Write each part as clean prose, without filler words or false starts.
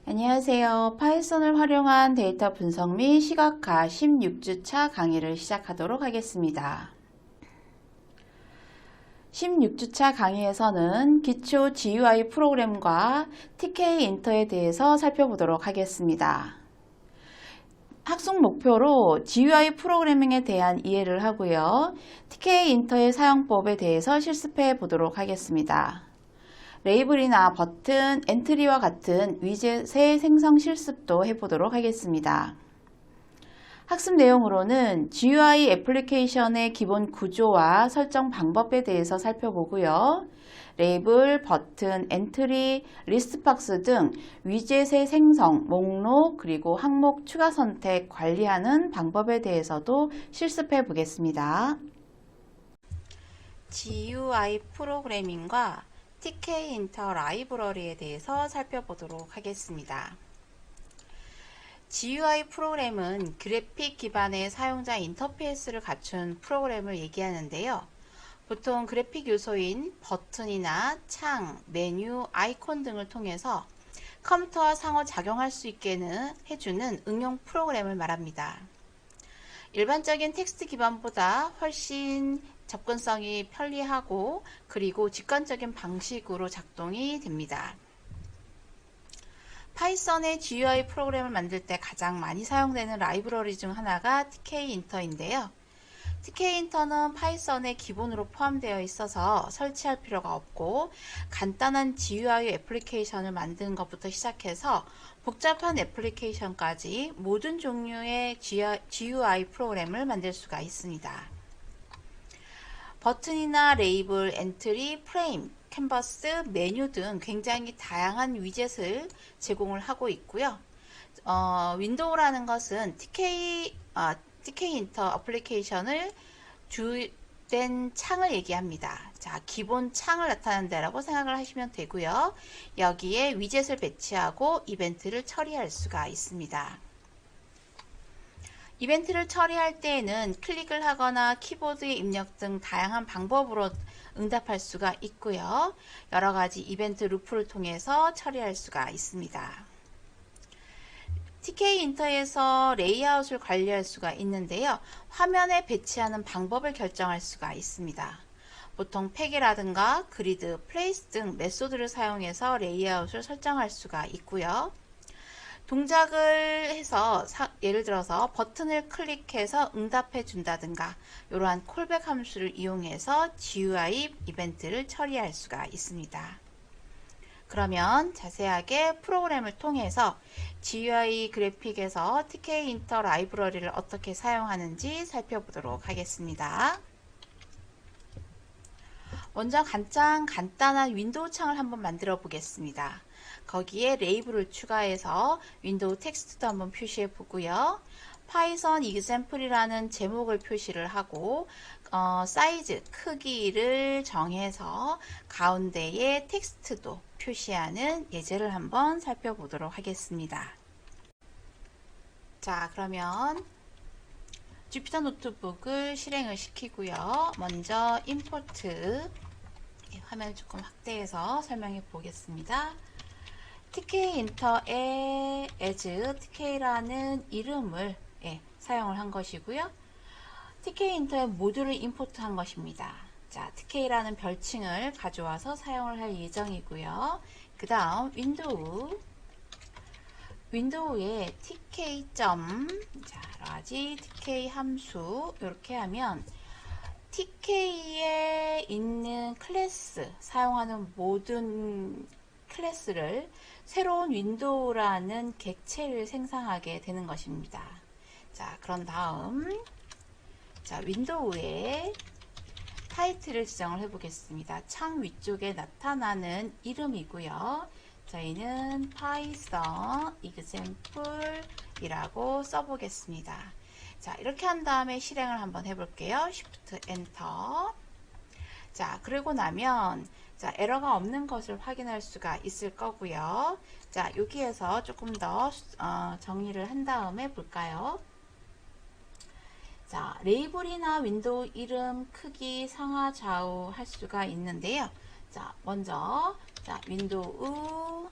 안녕하세요. 파이썬을 활용한 데이터 분석 및 시각화 16주차 강의를 시작하도록 하겠습니다. 16주차 강의에서는 기초 GUI 프로그램과 TK 인터에 대해서 살펴보도록 하겠습니다. 학습 목표로 GUI 프로그래밍에 대한 이해를 하고요. TK 인터의 사용법에 대해서 실습해 보도록 하겠습니다. 레이블이나 버튼, 엔트리와 같은 위젯의 생성 실습도 해보도록 하겠습니다. 학습 내용으로는 GUI 애플리케이션의 기본 구조와 설정 방법에 대해서 살펴보고요. 레이블, 버튼, 엔트리, 리스트박스 등 위젯의 생성, 목록, 그리고 항목 추가 선택, 관리하는 방법에 대해서도 실습해 보겠습니다. GUI 프로그래밍과 TK 인터 라이브러리에 대해서 살펴보도록 하겠습니다. GUI 프로그램은 그래픽 기반의 사용자 인터페이스를 갖춘 프로그램을 얘기하는데요. 보통 그래픽 요소인 버튼이나 창, 메뉴, 아이콘 등을 통해서 컴퓨터와 상호작용할 수 있게 해주는 응용 프로그램을 말합니다. 일반적인 텍스트 기반보다 훨씬 접근성이 편리하고 그리고 직관적인 방식으로 작동이 됩니다. 파이썬의 GUI 프로그램을 만들 때 가장 많이 사용되는 라이브러리 중 하나가 TK-인터인데요. TK-인터는 파이썬의 기본으로 포함되어 있어서 설치할 필요가 없고 간단한 GUI 애플리케이션을 만드는 것부터 시작해서 복잡한 애플리케이션까지 모든 종류의 GUI 프로그램을 만들 수가 있습니다. 버튼이나 레이블, 엔트리, 프레임, 캔버스, 메뉴 등 굉장히 다양한 위젯을 제공을 하고 있고요. 윈도우라는 것은 TK 인터 애플리케이션을 주된 창을 얘기합니다. 자, 기본 창을 나타내는 데라고 생각을 하시면 되고요. 여기에 위젯을 배치하고 이벤트를 처리할 수가 있습니다. 이벤트를 처리할 때에는 클릭을 하거나 키보드의 입력 등 다양한 방법으로 응답할 수가 있고요. 여러 가지 이벤트 루프를 통해서 처리할 수가 있습니다. TK 인터에서 레이아웃을 관리할 수가 있는데요. 화면에 배치하는 방법을 결정할 수가 있습니다. 보통 팩이라든가 그리드, 플레이스 등 메소드를 사용해서 레이아웃을 설정할 수가 있고요. 동작을 해서 예를 들어서 버튼을 클릭해서 응답해 준다든가 이러한 콜백 함수를 이용해서 GUI 이벤트를 처리할 수가 있습니다. 그러면 자세하게 프로그램을 통해서 GUI 그래픽에서 TK 인터 라이브러리를 어떻게 사용하는지 살펴보도록 하겠습니다. 먼저 간단한 윈도우 창을 한번 만들어 보겠습니다. 거기에 레이블을 추가해서 윈도우 텍스트도 한번 표시해 보고요. 파이썬 example이라는 제목을 표시를 하고 사이즈, 크기를 정해서 가운데에 텍스트도 표시하는 예제를 한번 살펴보도록 하겠습니다. 자, 그러면 주피터 노트북을 실행을 시키고요. 먼저 임포트 화면을 조금 확대해서 설명해 보겠습니다. TK 인터에 as TK라는 이름을 사용을 한 것이고요. TK 인터의 모듈을 임포트 한 것입니다. 자, TK라는 별칭을 가져와서 사용을 할 예정이고요. 그 다음 윈도우에 TK 라지 TK 함수 이렇게 하면 TK에 있는 클래스 사용하는 모든 클래스를 새로운 윈도우라는 객체를 생성하게 되는 것입니다. 자, 그런 다음 윈도우에 타이틀을 지정을 해 보겠습니다. 창 위쪽에 나타나는 이름이고요. 저희는 파이썬 example 이라고 써보겠습니다. 자, 이렇게 한 다음에 실행을 한번 해볼게요. Shift Enter. 자, 그리고 나면 에러가 없는 것을 확인할 수가 있을 거고요. 자, 여기에서 조금 더 정리를 한 다음에 볼까요? 자, 레이블이나 윈도우 이름, 크기, 상하, 좌우 할 수가 있는데요. 자, 먼저 윈도우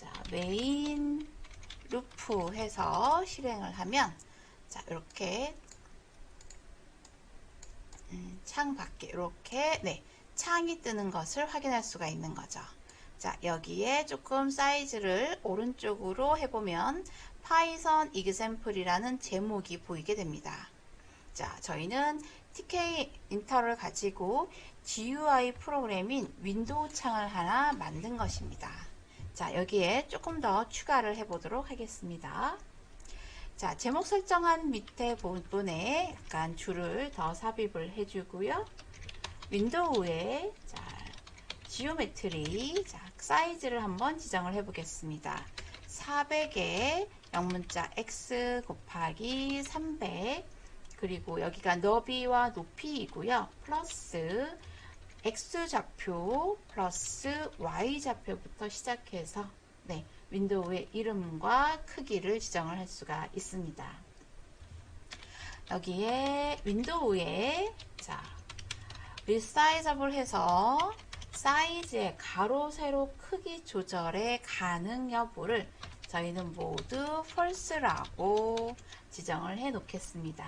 자, 메인 루프 해서 실행을 하면 자, 이렇게 창 밖에 이렇게 네, 창이 뜨는 것을 확인할 수가 있는 거죠. 자, 여기에 조금 사이즈를 오른쪽으로 해보면 파이썬 example이라는 제목이 보이게 됩니다. 자, 저희는 TK 인터를 가지고 GUI 프로그램인 윈도우 창을 하나 만든 것입니다. 자, 여기에 조금 더 추가를 해보도록 하겠습니다. 자, 제목 설정한 밑에 부분에 약간 줄을 더 삽입을 해주고요. 윈도우에 자, 지오메트리 자, 사이즈를 한번 지정을 해보겠습니다. 400에 영문자 x 곱하기 300 그리고 여기가 너비와 높이이고요. 플러스 X좌표 플러스 Y좌표부터 시작해서 네, 윈도우의 이름과 크기를 지정을 할 수가 있습니다. 여기에 윈도우에 자, 리사이저블 해서 사이즈의 가로 세로 크기 조절의 가능 여부를 저희는 모두 false라고 지정을 해 놓겠습니다.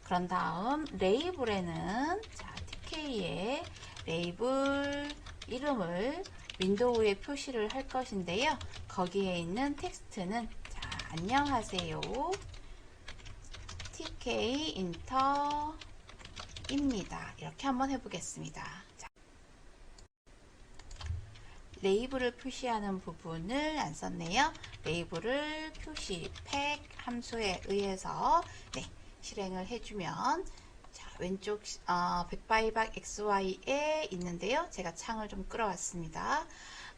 그런 다음 레이블에는 자, TK의 레이블 이름을 윈도우에 표시를 할 것인데요. 거기에 있는 텍스트는 자, 안녕하세요. TK 인터입니다. 이렇게 한번 해보겠습니다. 자, 레이블을 표시하는 부분을 안 썼네요. 레이블을 표시 팩 함수에 의해서 네, 실행을 해주면 자, 왼쪽 100바이박 XY에 있는데요. 제가 창을 좀 끌어왔습니다.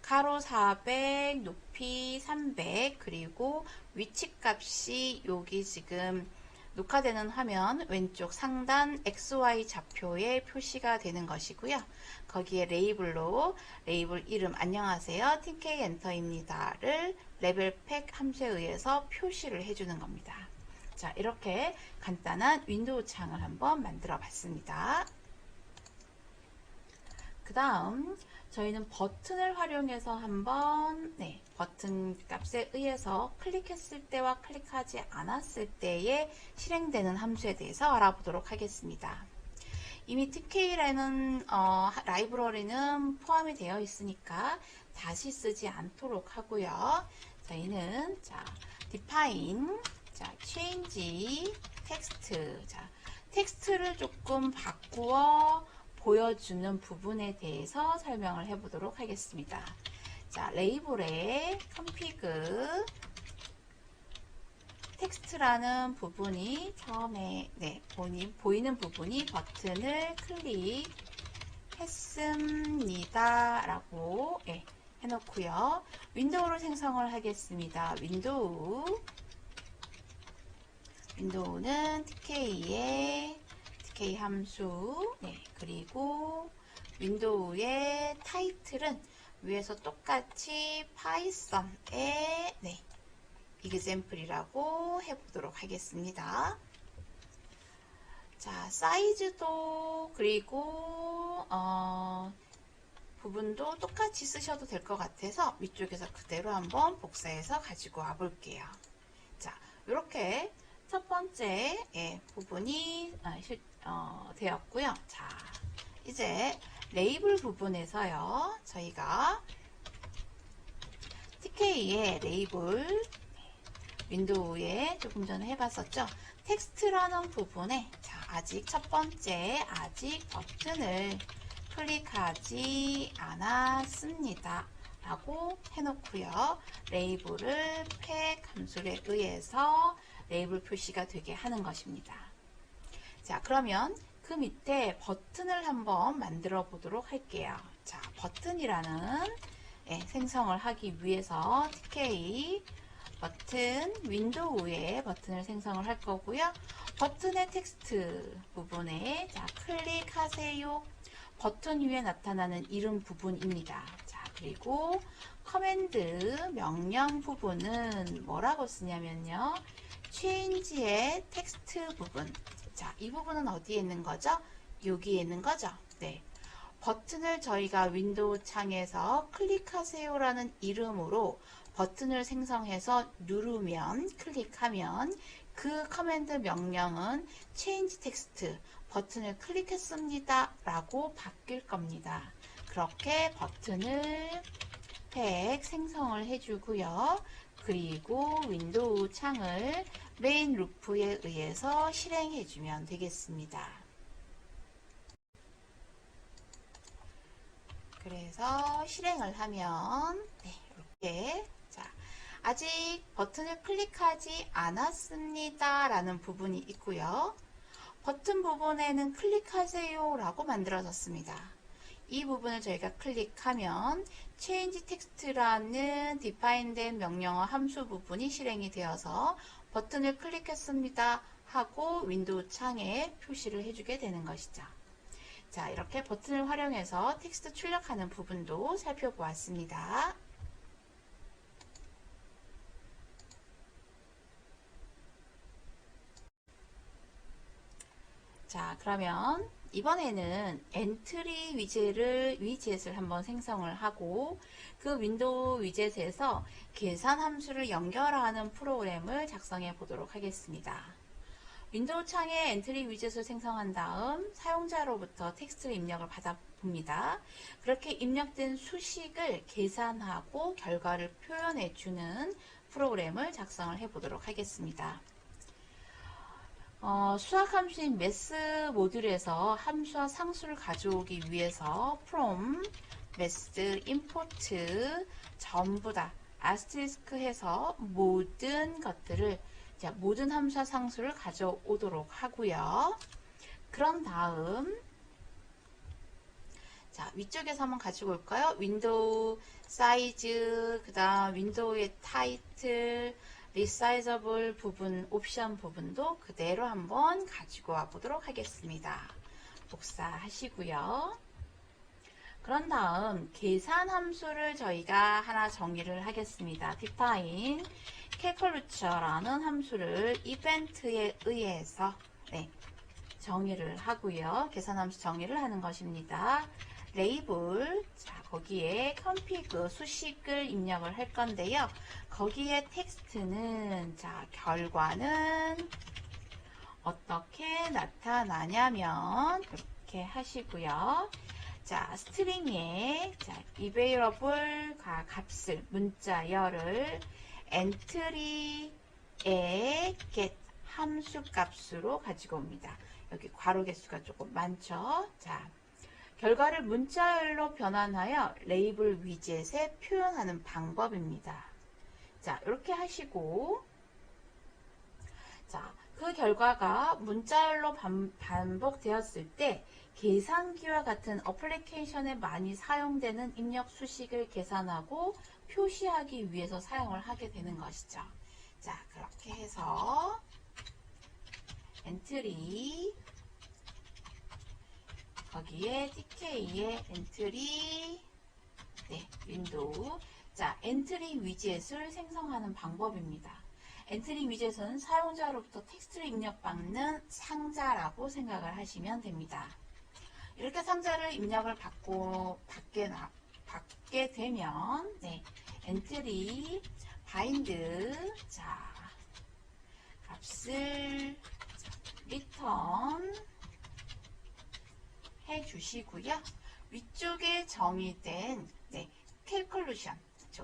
가로 400, 높이 300, 그리고 위치 값이 여기 지금 녹화되는 화면 왼쪽 상단 XY 좌표에 표시가 되는 것이고요. 거기에 레이블로 레이블 이름 안녕하세요. TK 엔터입니다를 레벨 팩 함수에 의해서 표시를 해주는 겁니다. 자, 이렇게 간단한 윈도우 창을 한번 만들어 봤습니다. 그 다음 저희는 버튼을 활용해서 한번 네, 버튼 값에 의해서 클릭했을 때와 클릭하지 않았을 때에 실행되는 함수에 대해서 알아보도록 하겠습니다. 이미 TK라는 라이브러리는 포함이 되어 있으니까 다시 쓰지 않도록 하고요. 저희는 자, define 자, change text 자, 텍스트를 조금 바꾸어 보여주는 부분에 대해서 설명을 해보도록 하겠습니다. 자, 레이블의 config 텍스트라는 부분이 처음에 네, 보이는 부분이 버튼을 클릭했습니다 라고 네, 해놓고요. 윈도우를 생성을 하겠습니다. 윈도우는 TK의 TK 함수 네, 그리고 윈도우의 타이틀은 위에서 똑같이 파이썬의 네, example이라고 해보도록 하겠습니다. 자, 사이즈도 그리고 부분도 똑같이 쓰셔도 될 것 같아서 위쪽에서 그대로 한번 복사해서 가지고 와 볼게요. 자, 이렇게 첫 번째 부분이 되었고요. 자, 이제 레이블 부분에서요. 저희가 TK의 레이블 윈도우에 조금 전에 해봤었죠. 텍스트라는 부분에 자, 아직 첫 번째 아직 버튼을 클릭하지 않았습니다. 라고 해놓고요. 레이블을 팩 함수에 의해서 레이블 표시가 되게 하는 것입니다. 자, 그러면 그 밑에 버튼을 한번 만들어 보도록 할게요. 자, 버튼이라는 생성을 하기 위해서 TK 버튼 윈도우에 버튼을 생성을 할 거고요. 버튼의 텍스트 부분에 자, 클릭하세요. 버튼 위에 나타나는 이름 부분입니다. 자, 그리고 커맨드 명령 부분은 뭐라고 쓰냐면요. change의 텍스트 부분. 자, 이 부분은 어디에 있는 거죠? 여기에 있는 거죠. 네. 버튼을 저희가 윈도우 창에서 클릭하세요라는 이름으로 버튼을 생성해서 누르면, 클릭하면 그 커맨드 명령은 change text, 버튼을 클릭했습니다 라고 바뀔 겁니다. 그렇게 버튼을 팩 생성을 해주고요. 그리고 윈도우 창을 메인 루프에 의해서 실행해주면 되겠습니다. 그래서 실행을 하면 이렇게 아직 버튼을 클릭하지 않았습니다 라는 부분이 있고요. 버튼 부분에는 클릭하세요 라고 만들어졌습니다. 이 부분을 저희가 클릭하면 change text라는 디파인된 명령어 함수 부분이 실행이 되어서 버튼을 클릭했습니다 하고 윈도우 창에 표시를 해주게 되는 것이죠. 자, 이렇게 버튼을 활용해서 텍스트 출력하는 부분도 살펴보았습니다. 자, 그러면 이번에는 엔트리 위젯을 한번 생성을 하고 그 윈도우 위젯에서 계산 함수를 연결하는 프로그램을 작성해 보도록 하겠습니다. 윈도우 창에 엔트리 위젯을 생성한 다음 사용자로부터 텍스트를 입력을 받아봅니다. 그렇게 입력된 수식을 계산하고 결과를 표현해 주는 프로그램을 작성을 해 보도록 하겠습니다. 수학 함수인 math 모듈에서 함수와 상수를 가져오기 위해서 from, math, import 전부 다 아스테리스크 해서 모든 것들을 모든 함수와 상수를 가져오도록 하고요. 그런 다음 위쪽에서 한번 가지고 올까요? 윈도우 사이즈, 그 다음 윈도우의 타이틀, 리사이저블 부분, 옵션 부분도 그대로 한번 가지고 와 보도록 하겠습니다. 복사하시고요. 그런 다음 계산 함수를 저희가 하나 정의를 하겠습니다. define calculate라는 함수를 이벤트에 의해서 정의를 하고요. 계산 함수 정의를 하는 것입니다. 레이블, 거기에 config 수식을 입력을 할 건데요. 거기에 텍스트는 결과는 어떻게 나타나냐면 이렇게 하시고요. 스트링에 available 값을 문자열을 entry에 get 함수 값으로 가지고 옵니다. 여기 괄호 개수가 조금 많죠. 결과를 문자열로 변환하여 레이블 위젯에 표현하는 방법입니다. 이렇게 하시고 그 결과가 문자열로 반복되었을 때 계산기와 같은 어플리케이션에 많이 사용되는 입력 수식을 계산하고 표시하기 위해서 사용을 하게 되는 것이죠. 그렇게 해서 엔트리 거기에 DK의 엔트리 윈도우 엔트리 위젯을 생성하는 방법입니다. 엔트리 위젯은 사용자로부터 텍스트를 입력받는 상자라고 생각을 하시면 됩니다. 이렇게 상자를 입력을 받게 되면 엔트리 바인드 값을 리턴 해주시고요. 위쪽에 정의된 calculation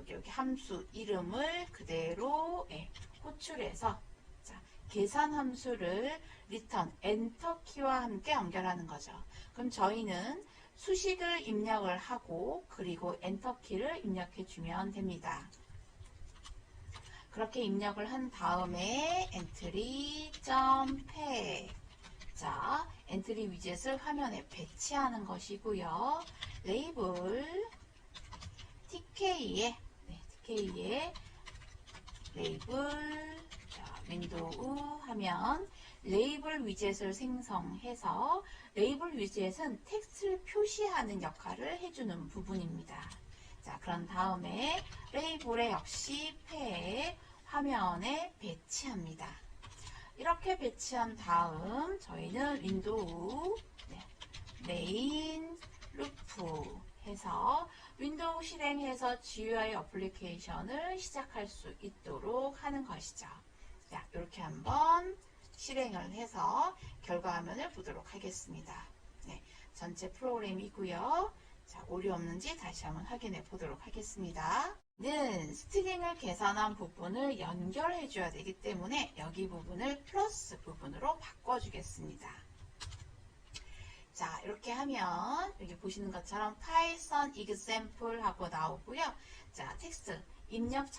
여기 함수 이름을 그대로 호출해서 계산 함수를 return 엔터 키와 함께 연결하는 거죠. 그럼 저희는 수식을 입력을 하고 그리고 엔터 키를 입력해 주면 됩니다. 그렇게 입력을 한 다음에 entry.pack 엔트리 위젯을 화면에 배치하는 것이고요. 레이블 TK에 레이블 윈도우 하면 레이블 위젯을 생성해서 레이블 위젯은 텍스트를 표시하는 역할을 해주는 부분입니다. 그런 다음에 레이블에 역시 팩 화면에 배치합니다. 이렇게 배치한 다음 저희는 윈도우 메인 루프 해서 윈도우 실행해서 GUI 어플리케이션을 시작할 수 있도록 하는 것이죠. 자, 이렇게 한번 실행을 해서 결과 화면을 보도록 하겠습니다. 네, 전체 프로그램이고요. 자, 오류 없는지 다시 한번 확인해 보도록 하겠습니다. 는 스트링을 계산한 부분을 연결해 줘야 되기 때문에 여기 부분을 플러스 부분으로 바꿔주겠습니다. 자, 이렇게 하면 여기 보시는 것처럼 Python example 하고 나오고요. 자, 텍스트 입력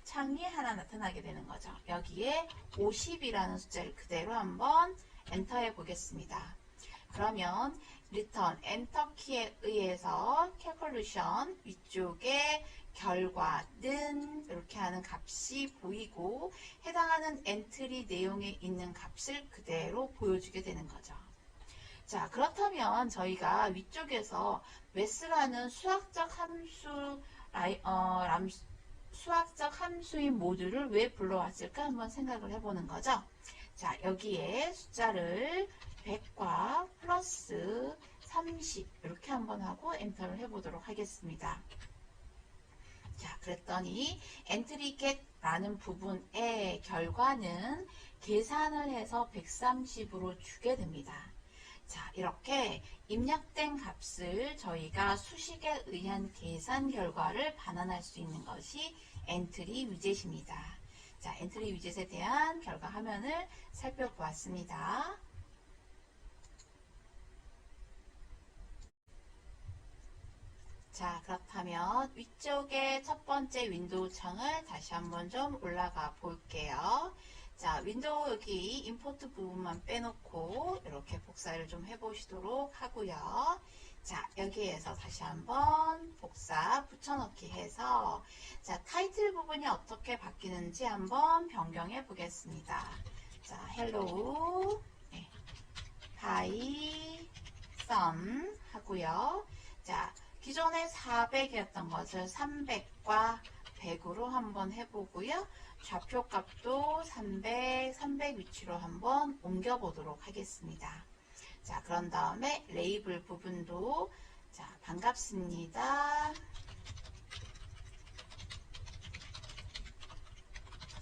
창이 하나 나타나게 되는 거죠. 여기에 50이라는 숫자를 그대로 한번 엔터해 보겠습니다. 그러면 return 엔터 키에 의해서 calculation 위쪽에 결과는 이렇게 하는 값이 보이고 해당하는 엔트리 내용에 있는 값을 그대로 보여주게 되는 거죠. 자, 그렇다면 저희가 위쪽에서 math라는 수학적 함수인 모듈을 왜 불러왔을까 한번 생각을 해보는 거죠. 자, 여기에 숫자를 100과 플러스 30 이렇게 한번 하고 엔터를 해보도록 하겠습니다. 자, 그랬더니 엔트리 get라는 부분의 결과는 계산을 해서 130으로 주게 됩니다. 자, 이렇게 입력된 값을 저희가 수식에 의한 계산 결과를 반환할 수 있는 것이 엔트리 위젯입니다. 자, 엔트리 위젯에 대한 결과 화면을 살펴보았습니다. 자, 그렇다면 위쪽에 첫 번째 윈도우 창을 다시 한번 좀 올라가 볼게요. 자, 윈도우 여기 임포트 부분만 빼놓고 이렇게 복사를 좀 해보시도록 하고요. 자, 여기에서 다시 한번 복사 붙여넣기 해서 자, 타이틀 부분이 어떻게 바뀌는지 한번 변경해 보겠습니다. 자, hello 네, python 하고요. 자, 기존에 400이었던 것을 300과 100으로 한번 해보고요. 좌표 값도 300 위치로 한번 옮겨보도록 하겠습니다. 자, 그런 다음에 레이블 부분도 자, 반갑습니다.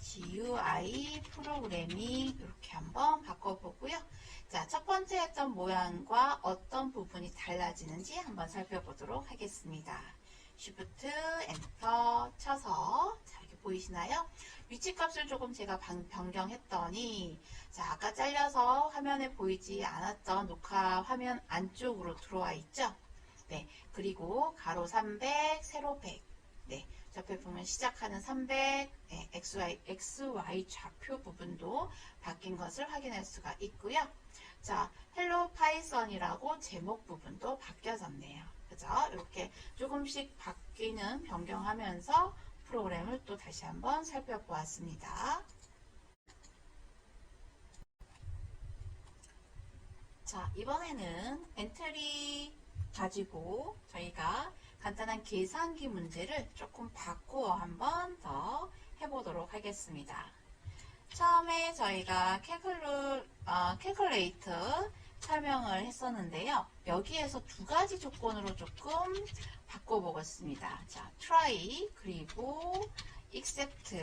GUI 프로그래밍 이렇게 한번 바꿔보고요. 자, 첫 번째 했던 모양과 어떤 부분이 달라지는지 한번 살펴보도록 하겠습니다. Shift 엔터 쳐서 자, 이렇게 보이시나요? 위치 값을 조금 제가 변경했더니 자, 아까 잘려서 화면에 보이지 않았던 녹화 화면 안쪽으로 들어와 있죠? 네, 그리고 가로 300, 세로 100. 네, 옆에 보면 시작하는 300, 네, XY 좌표 부분도 바뀐 것을 확인할 수가 있고요. 자, 헬로 파이썬이라고 제목 부분도 바뀌어졌네요. 그죠? 이렇게 조금씩 바뀌는 변경하면서 프로그램을 또 다시 한번 살펴보았습니다. 자, 이번에는 엔트리 가지고 저희가 간단한 계산기 문제를 조금 바꾸어 한번 더 해보도록 하겠습니다. 처음에 저희가 calculate 설명을 했었는데요. 여기에서 두 가지 조건으로 조금 바꿔보겠습니다. 자, try 그리고 except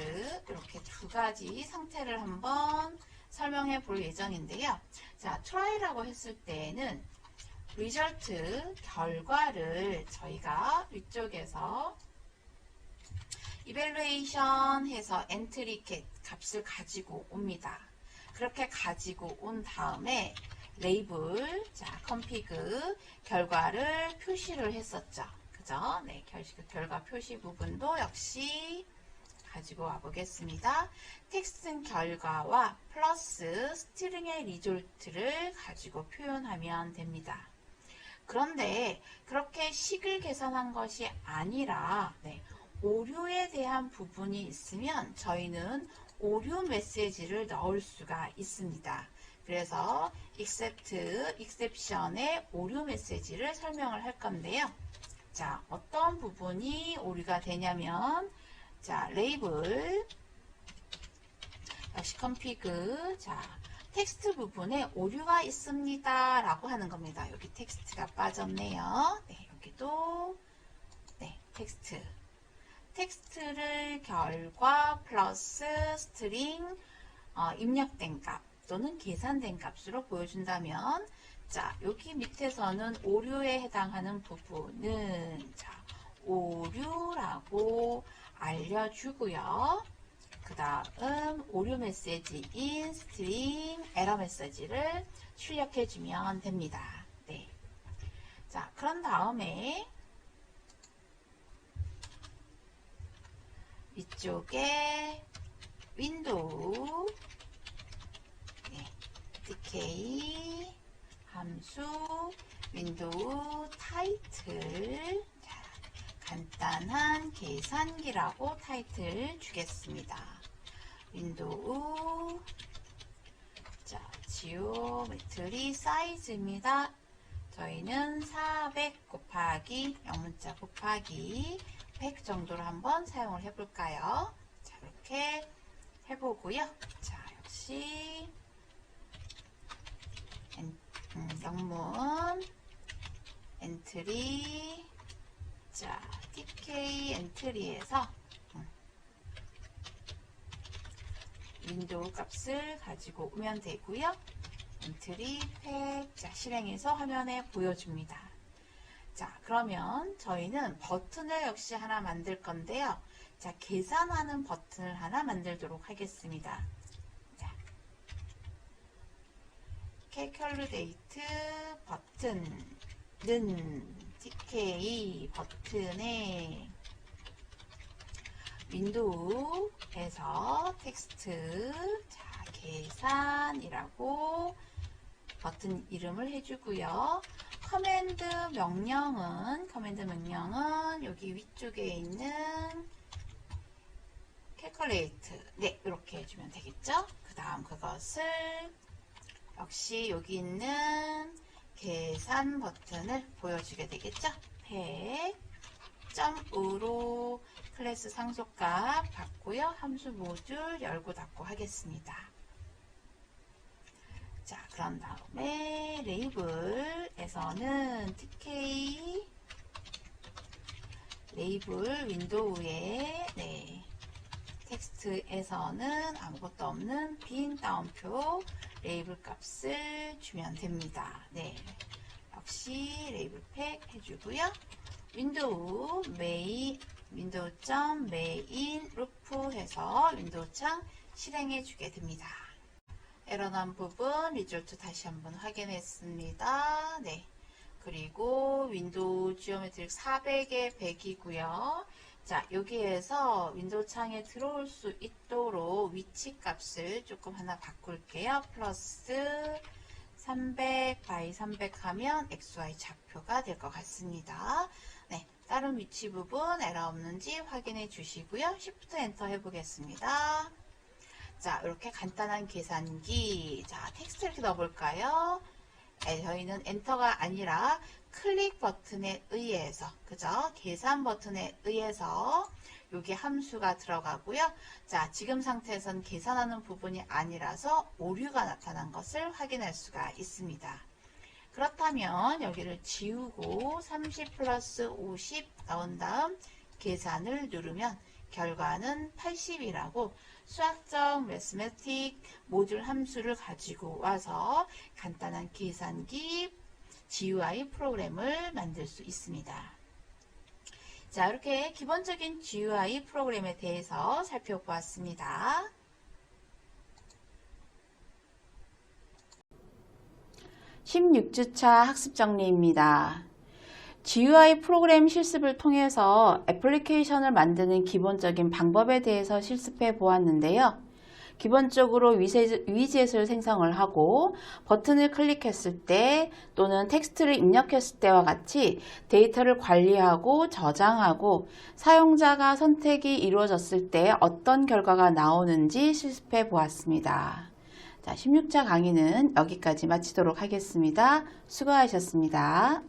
이렇게 두 가지 상태를 한번 설명해 볼 예정인데요. 자, try라고 했을 때는 result 결과를 저희가 위쪽에서 evaluation 해서 entry get 값을 가지고 옵니다. 그렇게 가지고 온 다음에 레이블, 자, config 결과를 표시를 했었죠. 그죠? 네, 결과 표시 부분도 역시 가지고 와 보겠습니다. 텍스트 결과와 플러스 스트링의 리졸트를 가지고 표현하면 됩니다. 그런데 그렇게 식을 계산한 것이 아니라 네, 오류에 대한 부분이 있으면 저희는 오류 메시지를 넣을 수가 있습니다. 그래서 except, exception의 오류 메시지를 설명을 할 건데요. 자, 어떤 부분이 오류가 되냐면 자, 레이블 역시 config 자, 텍스트 부분에 오류가 있습니다 라고 하는 겁니다. 여기 텍스트가 빠졌네요. 네, 여기도 네, 텍스트를 결과 플러스 스트링 입력된 값 또는 계산된 값으로 보여준다면, 자, 여기 밑에서는 오류에 해당하는 부분은 자, 오류라고 알려주고요. 그 다음 오류 메시지인 스트링 에러 메시지를 출력해주면 됩니다. 네. 자, 그런 다음에 위쪽에 윈도우 DK 함수 윈도우 타이틀, 자, 간단한 계산기라고 타이틀 주겠습니다. 윈도우 자, 지오메트리 사이즈입니다. 저희는 400 곱하기 영문자 곱하기 100 정도로 한번 사용을 해볼까요? 자, 이렇게 해보고요. 자, 역시 영문 엔트리, 자, DK 엔트리에서 윈도우 값을 가지고 오면 되고요. 엔트리 팩, 자, 실행해서 화면에 보여줍니다. 자, 그러면 저희는 버튼을 역시 하나 만들 건데요. 자, 계산하는 버튼을 하나 만들도록 하겠습니다. 자, calculate 버튼은 DK 버튼에 윈도우에서 텍스트, 자, 계산이라고 버튼 이름을 해주고요. 커맨드 명령은 여기 위쪽에 있는 calculate, 네, 이렇게 해주면 되겠죠. 그 다음 그것을 역시 여기 있는 계산 버튼을 보여주게 되겠죠. 100.5로 클래스 상속값 받고요. 함수 모듈 열고 닫고 하겠습니다. 자, 그런 다음에 레이블에서는 TK 레이블 윈도우에 네, 텍스트에서는 아무것도 없는 빈 따옴표 레이블 값을 주면 됩니다. 네, 역시 레이블 팩 해주고요. 윈도우.main 루프 해서 윈도우 창 실행해 주게 됩니다. 에러 난 부분 리졸트 다시 한번 확인했습니다. 네. 그리고 윈도우 지오메트릭 400에 100이고요. 자, 여기에서 윈도우 창에 들어올 수 있도록 위치 값을 조금 하나 바꿀게요. 플러스 300 by 300 하면 XY 좌표가 될 것 같습니다. 네. 다른 위치 부분 에러 없는지 확인해 주시고요. Shift 엔터 해보겠습니다. 자, 이렇게 간단한 계산기. 자, 텍스트 이렇게 넣어볼까요? 네, 저희는 엔터가 아니라 클릭 버튼에 의해서, 그죠? 계산 버튼에 의해서 여기 함수가 들어가고요. 자, 지금 상태에선 계산하는 부분이 아니라서 오류가 나타난 것을 확인할 수가 있습니다. 그렇다면 여기를 지우고 30 플러스 50 넣은 다음 계산을 누르면 결과는 80이라고 수학적 매스매틱 모듈 함수를 가지고 와서 간단한 계산기 GUI 프로그램을 만들 수 있습니다. 자, 이렇게 기본적인 GUI 프로그램에 대해서 살펴보았습니다. 16주차 학습 정리입니다. GUI 프로그램 실습을 통해서 애플리케이션을 만드는 기본적인 방법에 대해서 실습해 보았는데요. 기본적으로 위젯을 생성을 하고 버튼을 클릭했을 때 또는 텍스트를 입력했을 때와 같이 데이터를 관리하고 저장하고 사용자가 선택이 이루어졌을 때 어떤 결과가 나오는지 실습해 보았습니다. 자, 16차 강의는 여기까지 마치도록 하겠습니다. 수고하셨습니다.